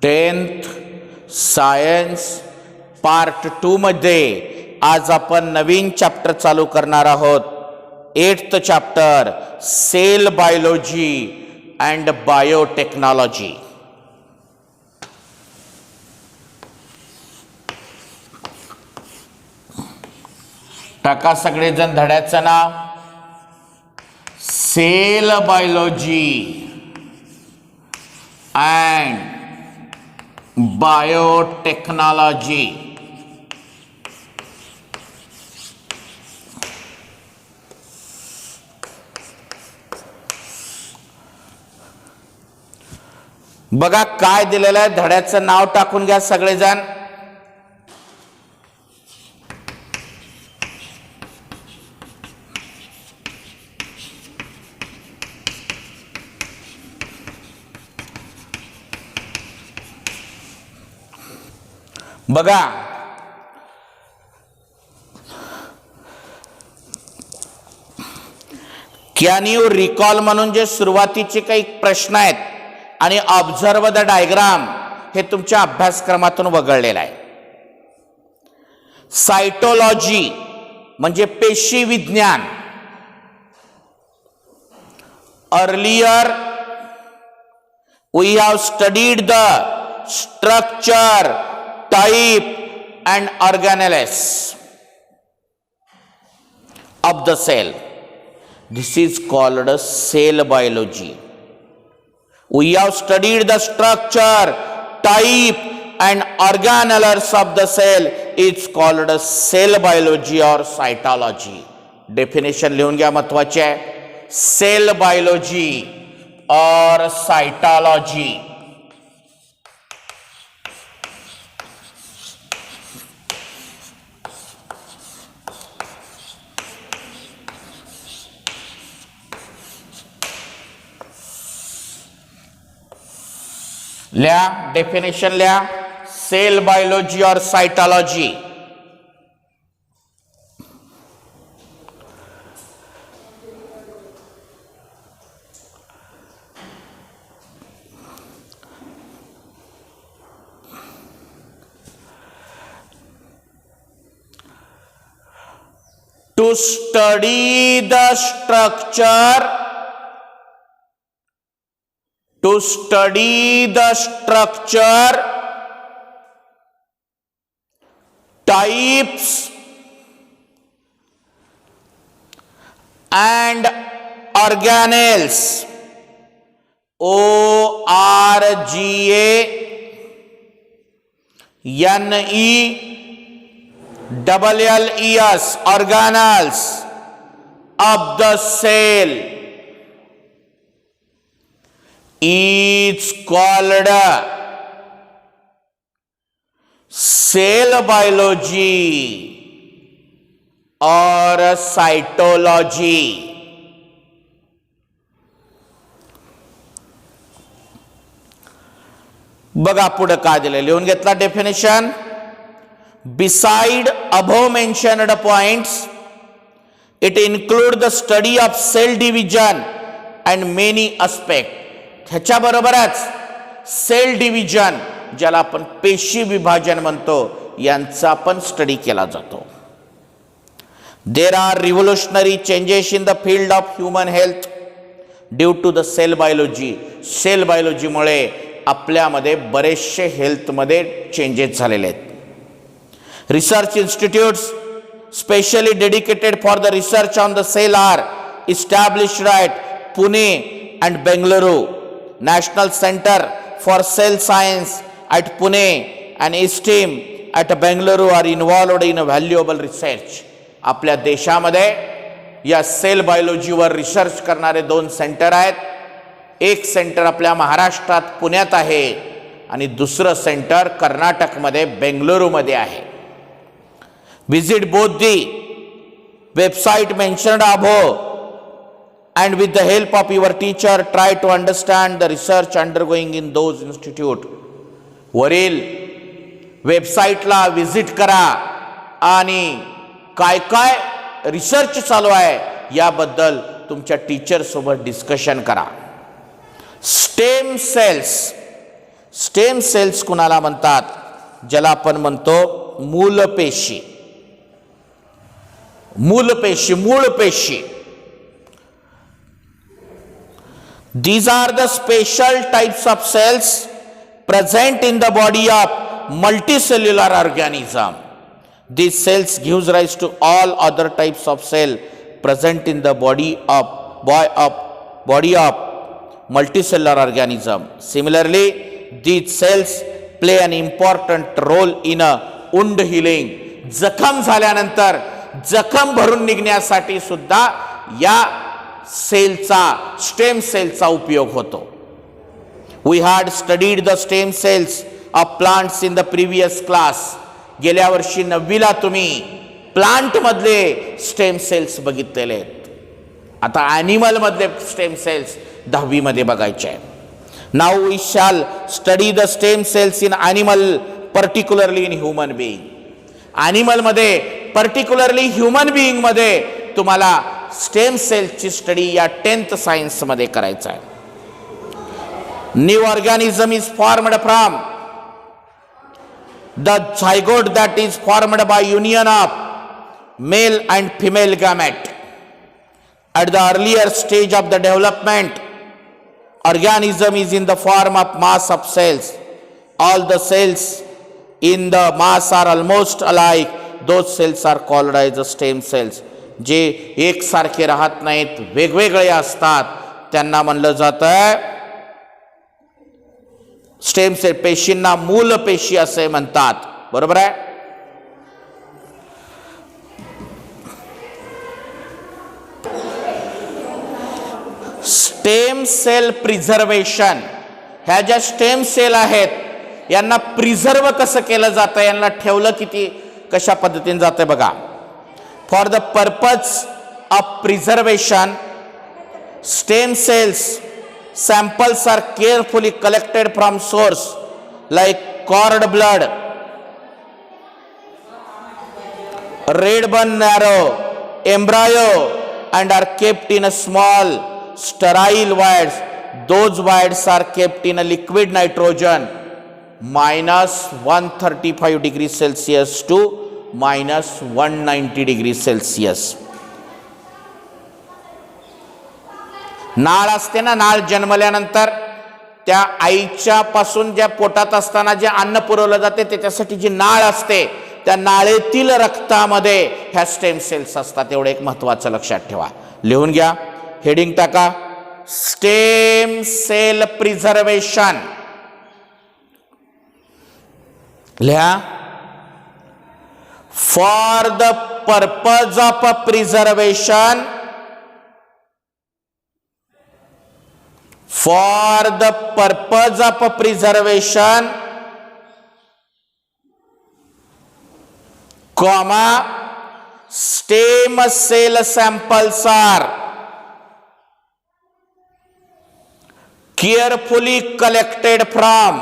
10th science part 2 मध्ये आज आपण नवीन चॅप्टर चालू करणार आहोत. 8th chapter cell biology and biotechnology. टाका सगळेजण धड्याचं नाव. Cell biology and biotechnology. बघा काय दिलेलं आहे, धड्याचं नाव टाकून घ्या सगळेजण. बघा कॅन यू रिकॉल म्हणून जे सुरुवातीचे काही प्रश्न आहेत आणि ऑब्झर्व द डायग्राम हे तुमच्या अभ्यासक्रमातून वगळलेलं आहे. सायटोलॉजी म्हणजे पेशी विज्ञान. Earlier we have studied the structure, type and organelles of the cell. This is called cell biology. We have studied the structure, type and organelles of the cell. It's called cell biology or cytology. Definition लिहून घ्या, महत्वाचे आहे. Cell biology or cytology. लिहा, definition लिहा. Cell biology और cytology. To study the structure, to study the structure, types and organelles. organelles, organelles of the cell is called cell biology or cytology. बघा पुढे काय दिले, लिहून घेतला definition. Beside above mentioned points it include the study of cell division and many aspect. ह्याच्या बरोबरच cell division, ज्याला आपण पेशी विभाजन म्हणतो, यांचा पण स्टडी केला जातो. There are revolutionary changes in the field of human health due to the cell biology. Cell बायोलॉजीमुळे आपल्यामध्ये बरेचसे हेल्थमध्ये चेंजेस झालेले आहेत. Research institutes specially dedicated for the research on the cell are established at Pune and Bengaluru. National Center for Cell Science at Pune and ISTIM at Bengaluru are involved in a valuable research. आपल्या देशामध्ये या cell बायोलॉजीवर research करणारे 2 centre आहेत. एक centre आपल्या महाराष्ट्रात पुण्यात आहे आणि दुसरं सेंटर कर्नाटकमध्ये बेंगलुरूमध्ये आहे. Visit both the website mentioned above and with the help of your teacher try to understand the research undergoing in those institute. वरील वेबसाइटला विजिट करा आणि काय काय रिसर्च चालू आहे याबद्दल तुमच्या टीचर सोबत डिस्कशन करा. स्टेम सेल्स स्टेम सेल्स कुणाला म्हणतात? ज्याला आपण म्हणतो मूलपेशी. मूलपेशी, मूळ पेशी. These are the special types of cells present in the body of multicellular organism. These cells gives rise to all other types of cell present in the body of multicellular organism. Similarly, these cells play an important role in a wound healing. जखम झाल्यानंतर जखम भरून निघण्यासाठी सुद्धा या सेलचा, stem सेलचा उपयोग होतो. We had studied the stem cells of plants in the previous class. गेल्या वर्षी 9वीला तुम्ही प्लांट मधले स्टेम सेल्स बघितलेले आहेत. आता ॲनिमल मधले स्टेम सेल्स 10वी मध्ये बघायचे आहे. Now we shall study the stem cells in animal, particularly in human being. Animal मध्ये, पर्टिक्युलरली ह्युमन बिईंग मध्ये तुम्हाला स्टेम सेलची स्टडी या 10th सायन्स मध्ये करायचं आहे. New organism is formed from the zygote that is formed by union of male and female gamete. At the earlier stage of the development, organism is in the form of mass of cells. All the cells in the mass are almost alike. Those cells are called as the stem cells. जे एकसारखे राहत नाहीत, वेगवेगळे असतात, त्यांना म्हणलं जातं stem cell. पेशींना मूल पेशी असे म्हणतात. बरोबर आहे. Stem cell preservation. ह्या ज्या स्टेम सेल आहेत यांना प्रिझर्व कसं केलं जातं, यांना ठेवलं किती, कशा पद्धतीने जातं बघा. For the purpose of preservation, stem cells samples are carefully collected from source like cord blood, red bone marrow, embryo, and are kept in a small sterile vials. Those vials are kept in a liquid nitrogen -135 degrees Celsius to -190 degrees Celsius. नाळ असते ना, नाळ जन्मल्यानंतर त्या आईच्या पासून ज्या पोटात असताना जे अन्न पुरवलं जाते त्याच्यासाठी जी नाळ असते, त्या नाळेतील रक्तामध्ये ह्या स्टेम सेल्स असतात. एवढं एक महत्वाचं लक्षात ठेवा. लिहून घ्या, हेडिंग टाका, स्टेम सेल प्रिझर्वेशन. लिहा, for the purpose of preservation, for the purpose of preservation, comma, stem cell samples are carefully collected from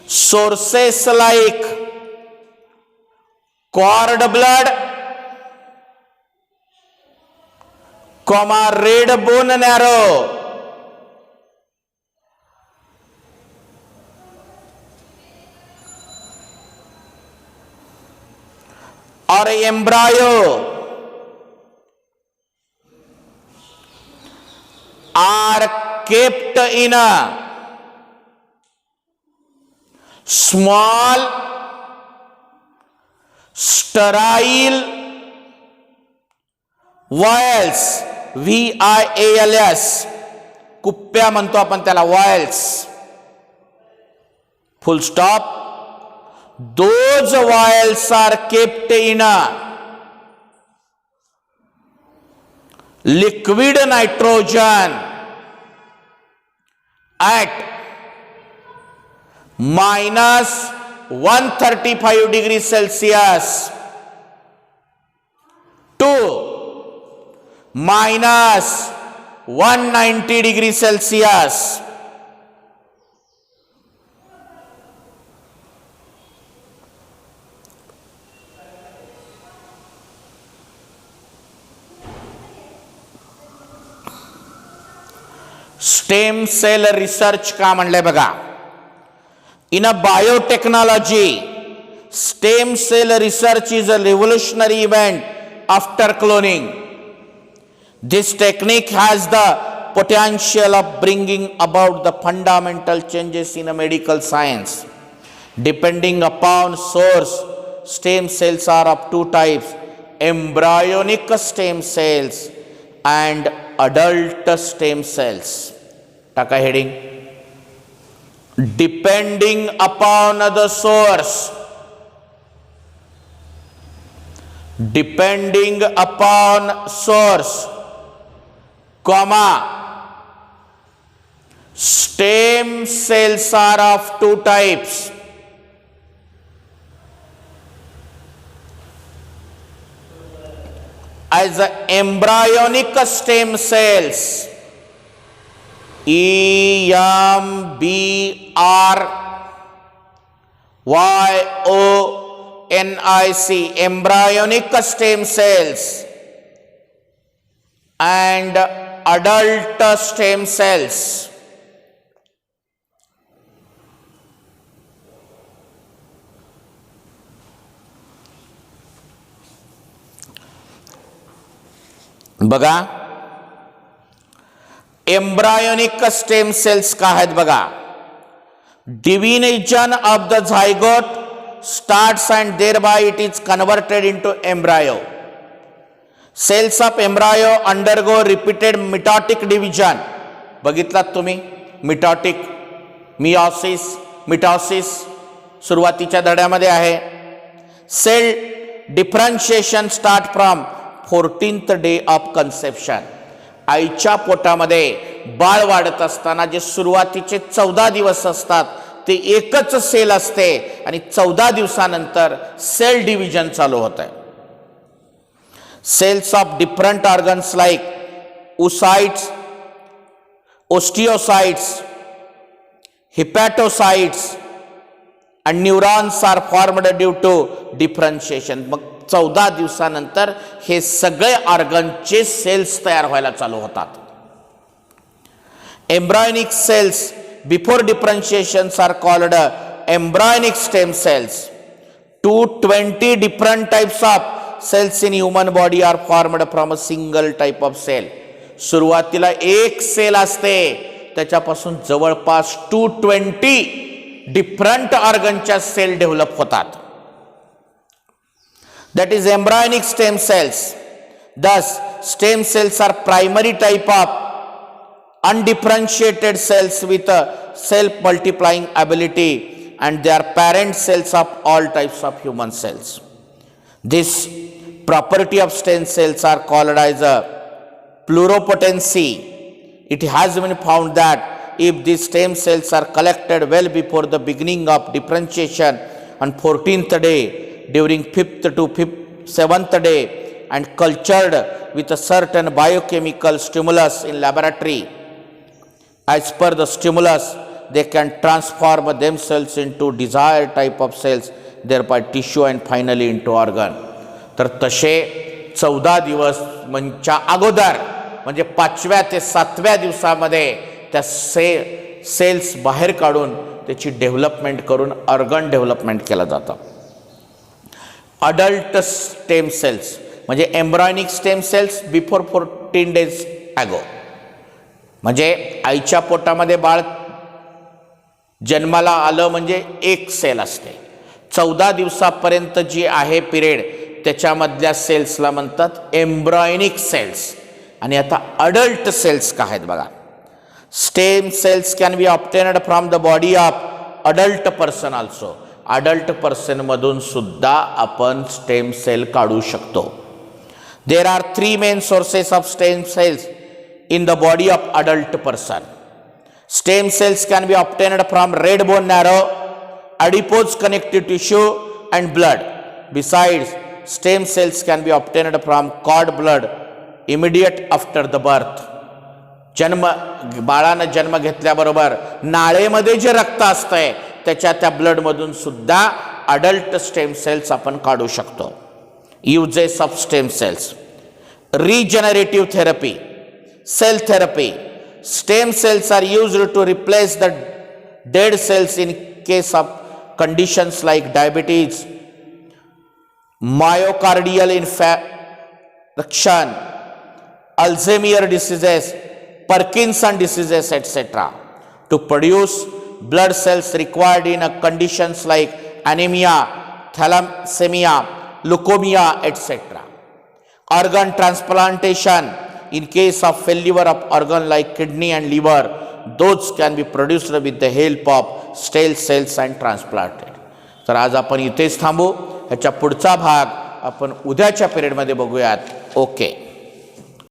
sources like cord blood, comma, red bone marrow, or embryo are kept in a small sterile vials, VIALS, कुप्प्या म्हणतो आपण त्याला, vials, full stop. Those vials are kept in a liquid nitrogen at -135 degrees Celsius to -190 degrees Celsius. Stem cell research का म्हणलंय बघा. In a biotechnology, stem cell research is a revolutionary event after cloning. This technique has the potential of bringing about the fundamental changes in a medical science. Depending upon source, stem cells are of two types: embryonic stem cells and adult stem cells. Taka heading. Depending upon the source, depending upon source, comma, stem cells are of two types: as embryonic stem cells, EMBRYONIC, embryonic stem cells, and adult stem cells. बघा, embryonic stem cells का आहेत बघा. Division of the zygote starts and there by it is converted into embryo. Cells of embryo undergo repeated mitotic division. बघितलात तुम्ही mitotic, meiosis, mitosis सुरुवातीच्या धड्यामध्ये आहे. Cell differentiation start from 14th day of conception. आईच्या पोटामध्ये बाळ वाढत असताना जे सुरुवातीचे 14 दिवस असतात ते एकच सेल असते आणि 14 दिवसानंतर सेल डिव्हिजन चालू होत आहे. Cells of different organs like oocytes, osteocytes, hepatocytes and neurons are formed due to differentiation. मग 14 दिवसानंतर हे सगळे ऑर्गनचे सेल्स तयार व्हायला चालू होतात. Embryonic cells before differentiations are called embryonic stem cells. 220 different types of cells in human body are formed from a single type of cell. सुरुवातीला एक cell असते, त्याच्यापासून जवळपास 220 डिफरंट ऑर्गनच्या सेल डेव्हलप होतात. that is embryonic stem cells. Thus stem cells are primary type of undifferentiated cells with a self multiplying ability, and they are parent cells of all types of human cells. This property of stem cells are called as a pluripotency. It has been found that if these stem cells are collected well before the beginning of differentiation on 14th day, during 5th to 7th day, and cultured with a certain biochemical stimulus in laboratory, as per the stimulus they can transform themselves into desired type of cells, thereby tissue and finally into organ. तर तसे 14 दिवस म्हणजे अगोदर म्हणजे 5व्या ते 7व्या दिवसामध्ये त्या sales बाहेर काढून त्याची डेव्हलपमेंट करून ऑर्गन डेव्हलपमेंट केलं जातं. अडल्ट स्टेम सेल्स म्हणजे embryonic stem sales before 14 days ago. म्हणजे आईच्या पोटामध्ये बाळ जन्माला आलं म्हणजे एक सेल असते. 14 दिवसापर्यंत जी आहे पिरियड त्याच्यामधल्या सेल्सला म्हणतात एम्ब्रायोनिक सेल्स. आणि आता अडल्ट सेल्स काय आहेत बघा. Stem cells can be obtained from the body of adult person also. Adult person मधून सुद्धा आपण स्टेम सेल काढू शकतो. There are 3 main sources of stem cells in the body of adult person. Stem cells can be obtained from red bone marrow, adipose connective tissue and blood. Besides, stem cells can be obtained from cord blood immediate after the birth. बाळानं जन्म घेतल्याबरोबर नाळेमध्ये जे रक्त असतंय त्याच्या त्या blood मधून सुद्धा adult stem cells आपण काढू शकतो. Uses of stem cells: regenerative therapy, cell therapy. Stem cells are used to replace the dead cells in case of conditions like diabetes, myocardial infarction, Alzheimer's diseases, Parkinson diseases, etc. to produce blood cells required in conditions like anemia, thalassemia, leukemia, etc. Organ transplantation, in case of failure of organ like kidney and liver, those can be produced with the help of stem cells and transplanted. तर आज आपण इथेच थांबू. ह्याच्या पुढचा भाग आपण उद्याच्या पिरियडमध्ये बघूयात. ओके.